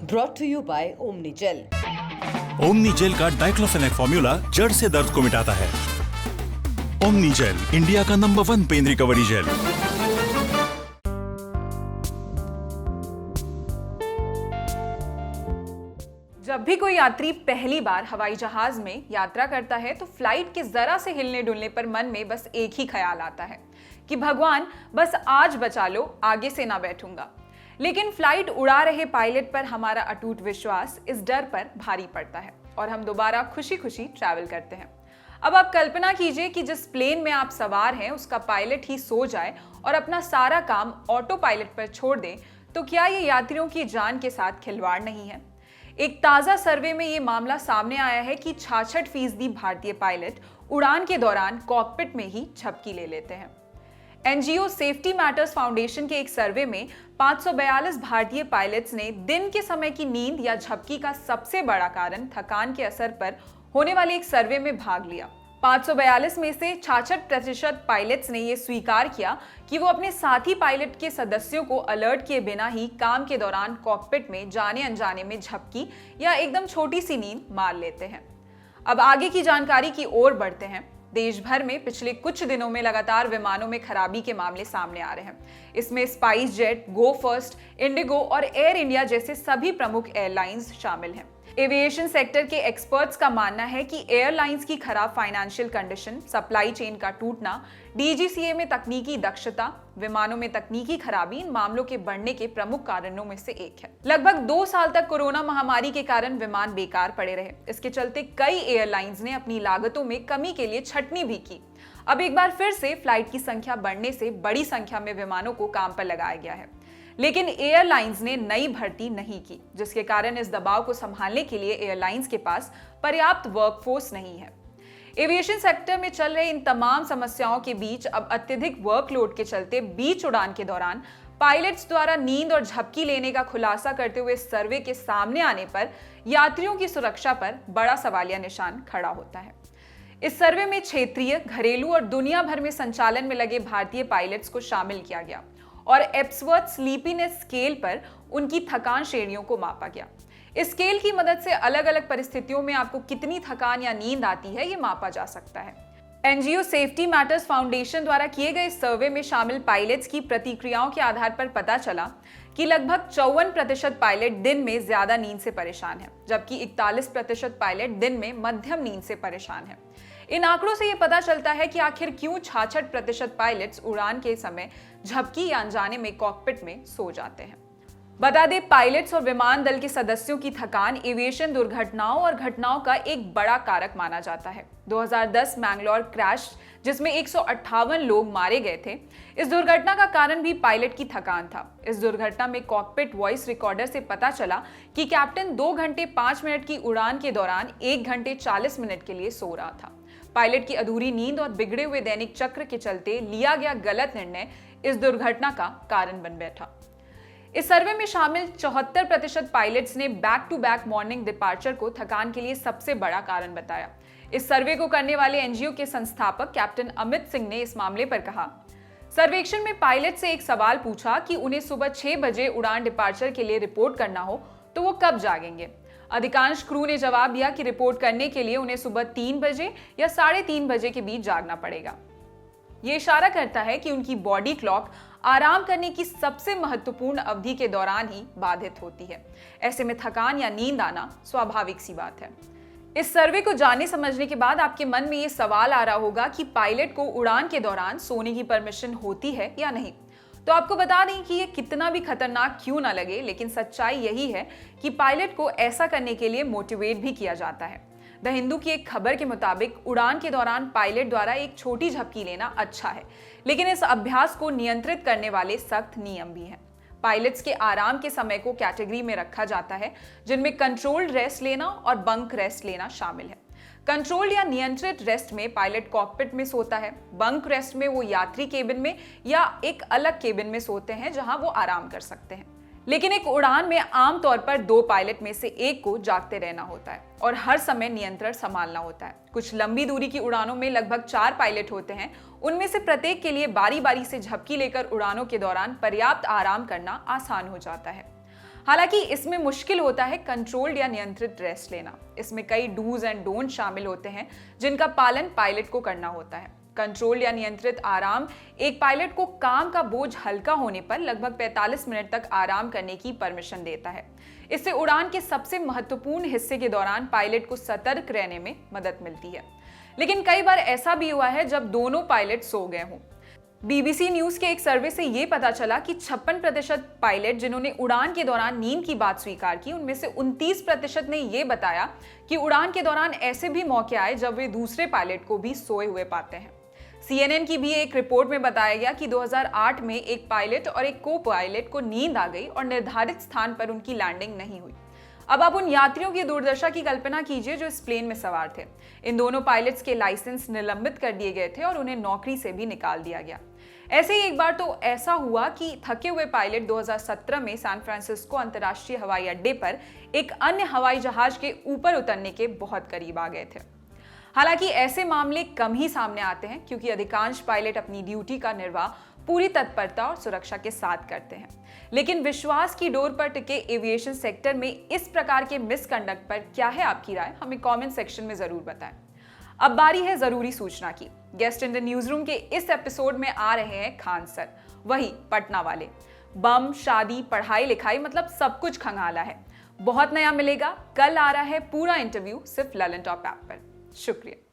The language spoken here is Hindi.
Brought to you by Omnigel. ओमनीजेल का डाइक्लोफेनेक फॉर्मूला जड़ से दर्द को मिटाता है। ओमनीजेल, इंडिया का नंबर 1 पेन रिकवरी जेल। जब भी कोई यात्री पहली बार हवाई जहाज में यात्रा करता है तो फ्लाइट के जरा से हिलने डुलने पर मन में बस एक ही ख्याल आता है कि भगवान बस आज बचा लो, आगे से ना बैठूंगा। लेकिन फ्लाइट उड़ा रहे पायलट पर हमारा अटूट विश्वास इस डर पर भारी पड़ता है और हम दोबारा खुशी खुशी ट्रैवल करते हैं। अब आप कल्पना कीजिए कि जिस प्लेन में आप सवार हैं उसका पायलट ही सो जाए और अपना सारा काम ऑटो पायलट पर छोड़ दे, तो क्या ये यात्रियों की जान के साथ खिलवाड़ नहीं है? एक ताजा सर्वे में ये मामला सामने आया है कि 66% भारतीय पायलट उड़ान के दौरान कॉकपिट में ही झपकी ले लेते हैं। एनजीओ सेफ्टी मैटर्स फाउंडेशन के एक सर्वे में 542 भारतीय पायलट्स ने दिन के समय की नींद या झपकी का सबसे बड़ा कारण थकान के असर पर होने वाले एक सर्वे में भाग लिया। 542 में से 66% पायलट्स ने यह स्वीकार किया कि वो अपने साथी पायलट के सदस्यों को अलर्ट किए बिना ही काम के दौरान कॉकपिट में जाने अनजाने में झपकी या एकदम छोटी सी नींद मार लेते हैं। अब आगे की जानकारी की ओर बढ़ते हैं। देश भर में पिछले कुछ दिनों में लगातार विमानों में खराबी के मामले सामने आ रहे हैं। इसमें स्पाइस जेट, गो फर्स्ट, इंडिगो और एयर इंडिया जैसे सभी प्रमुख एयरलाइंस शामिल हैं। एविएशन सेक्टर के एक्सपर्ट्स का मानना है कि एयरलाइंस की खराब फाइनेंशियल कंडीशन, सप्लाई चेन का टूटना, डीजीसीए में तकनीकी दक्षता, विमानों में तकनीकी खराबी इन मामलों के बढ़ने के प्रमुख कारणों में से एक है। लगभग 2 साल तक कोरोना महामारी के कारण विमान बेकार पड़े रहे। इसके चलते कई एयरलाइंस ने अपनी लागतों में कमी के लिए छटनी भी की। अब एक बार फिर से फ्लाइट की संख्या बढ़ने से बड़ी संख्या में विमानों को काम पर लगाया गया है, लेकिन एयरलाइंस ने नई भर्ती नहीं की, जिसके कारण इस दबाव को संभालने के लिए एयरलाइंस के पास पर्याप्त वर्कफोर्स नहीं है। एविएशन सेक्टर में चल रहे इन तमाम समस्याओं के बीच अब अत्यधिक वर्कलोड के चलते बीच उड़ान के दौरान पायलट्स द्वारा नींद और झपकी लेने का खुलासा करते हुए सर्वे के सामने आने पर यात्रियों की सुरक्षा पर बड़ा सवालिया निशान खड़ा होता है। इस सर्वे में क्षेत्रीय, घरेलू और दुनिया भर में संचालन में लगे भारतीय पायलट्स को शामिल किया गया और एप्सवर्थ स्लीपीनेस स्केल पर उनकी थकान श्रेणियों को मापा गया। इस स्केल की मदद से अलग अलग परिस्थितियों में आपको कितनी थकान या नींद आती है, ये मापा जा सकता है। एनजीओ सेफ्टी मैटर्स फाउंडेशन द्वारा किए गए सर्वे में शामिल पायलट्स की प्रतिक्रियाओं के आधार पर पता चला कि लगभग 54% पायलट दिन में ज्यादा नींद से परेशान हैं, जबकि 41% पायलट दिन में मध्यम नींद से परेशान हैं। इन आंकड़ों से यह पता चलता है कि आखिर क्यों 66% पायलट्स उड़ान के समय झपकी या अनजाने में कॉकपिट में सो जाते हैं। बता दें, पायलट्स और विमान दल के सदस्यों की थकान एविएशन दुर्घटनाओं और घटनाओं का एक बड़ा कारक माना जाता है। 2010 मैंगलोर क्रैश, जिसमें 158 लोग मारे गए थे, इस दुर्घटना का कारण भी पायलट की थकान था। इस दुर्घटना में कॉकपिट वॉइस रिकॉर्डर से पता चला कि कैप्टन 2 घंटे 5 मिनट की उड़ान के दौरान 1 घंटे 40 मिनट के लिए सो रहा था। पायलट की अधूरी नींद और बिगड़े हुए दैनिक चक्र के चलते लिया गया गलत निर्णय इस दुर्घटना का कारण बन बैठा। इस सर्वे में शामिल 74% पायलट्स ने back to back morning departure को थकान के लिए सबसे बड़ा कारण बताया। इस सर्वे को करने वाले एनजीओ के संस्थापक कैप्टन अमित सिंह ने इस मामले पर कहा, सर्वेक्षण में पायलट से एक सवाल पूछा कि उन्हें सुबह 6 बजे उड़ान डिपार्चर के लिए रिपोर्ट करना हो तो वो कब जागेंगे। अधिकांश क्रू ने जवाब दिया कि रिपोर्ट करने के लिए उन्हें सुबह 3 बजे या 3:30 बजे के बीच जागना पड़ेगा। ये इशारा करता है कि उनकी बॉडी क्लॉक आराम करने की सबसे महत्वपूर्ण अवधि के दौरान ही बाधित होती है। ऐसे में थकान या नींद आना स्वाभाविक सी बात है। इस सर्वे को जानने समझने के बाद आपके मन में ये सवाल आ रहा होगा कि पायलट को उड़ान के दौरान सोने की परमिशन होती है या नहीं। तो आपको बता दें कि ये कितना भी खतरनाक क्यों ना लगे, लेकिन सच्चाई यही है कि पायलट को ऐसा करने के लिए मोटिवेट भी किया जाता है। द हिंदू की एक खबर के मुताबिक उड़ान के दौरान पायलट द्वारा एक छोटी झपकी लेना अच्छा है, लेकिन इस अभ्यास को नियंत्रित करने वाले सख्त नियम भी हैं। पायलट्स के आराम के समय को कैटेगरी में रखा जाता है, जिनमें कंट्रोल्ड रेस्ट लेना और बंक रेस्ट लेना शामिल है। कंट्रोल्ड या नियंत्रित रेस्ट में पायलट कॉकपिट में सोता है। बंक रेस्ट में वो यात्री केबिन में या एक अलग केबिन में सोते हैं जहां वो आराम कर सकते हैं। लेकिन एक उड़ान में आमतौर पर 2 पायलट में से एक को जागते रहना होता है और हर समय नियंत्रण संभालना होता है। कुछ लंबी दूरी की उड़ानों में लगभग 4 पायलट होते हैं। उनमें से प्रत्येक के लिए बारी बारी से झपकी लेकर उड़ानों के दौरान पर्याप्त आराम करना आसान हो जाता है। हालांकि इसमें मुश्किल होता है कंट्रोल्ड या नियंत्रित रेस्ट लेना। इसमें कई डूज एंड डोंट शामिल होते हैं जिनका पालन पायलट को करना होता है। कंट्रोल या नियंत्रित आराम एक पायलट को काम का बोझ हल्का होने पर लगभग 45 मिनट तक आराम करने की परमिशन देता है। इससे उड़ान के सबसे महत्वपूर्ण हिस्से के दौरान पायलट को सतर्क रहने में मदद मिलती है। लेकिन कई बार ऐसा भी हुआ है जब दोनों पायलट सो गए हों। BBC न्यूज के एक सर्वे से यह पता चला कि 56% पायलट जिन्होंने उड़ान के दौरान नींद की बात स्वीकार की, उनमें से 29% ने यह बताया कि उड़ान के दौरान ऐसे भी मौके आए जब वे दूसरे पायलट को भी सोए हुए पाते हैं। CNN की भी एक रिपोर्ट में बताया गया कि 2008 में एक पायलट और एक को पायलट को नींद आ गई और निर्धारित स्थान पर उनकी लैंडिंग नहीं हुई। अब आप उन यात्रियों की दुर्दशा की कल्पना कीजिए जो इस प्लेन में सवार थे। इन दोनों पायलट्स के लाइसेंस निलंबित कर दिए गए थे और उन्हें नौकरी से भी निकाल दिया गया। ऐसे ही एक बार तो ऐसा हुआ कि थके हुए पायलट 2017 में सैन फ्रांसिस्को अंतर्राष्ट्रीय हवाई अड्डे पर एक अन्य हवाई जहाज के ऊपर उतरने के बहुत करीब आ गए थे। हालांकि ऐसे मामले कम ही सामने आते हैं क्योंकि अधिकांश पायलट अपनी ड्यूटी का निर्वाह पूरी तत्परता और सुरक्षा के साथ करते हैं। लेकिन विश्वास की डोर पर टिके एविएशन सेक्टर में इस प्रकार के मिसकंडक्ट पर क्या है आपकी राय, हमें कमेंट सेक्शन में जरूर बताएं। अब बारी है जरूरी सूचना की। Guest in the news room के इस एपिसोड में आ रहे हैं खान सर, वही पटना वाले। बम, शादी, पढ़ाई लिखाई, मतलब सब कुछ खंगाला है। बहुत नया मिलेगा। कल आ रहा है पूरा इंटरव्यू सिर्फ ललन टॉप ऐप पर। शुक्रिया।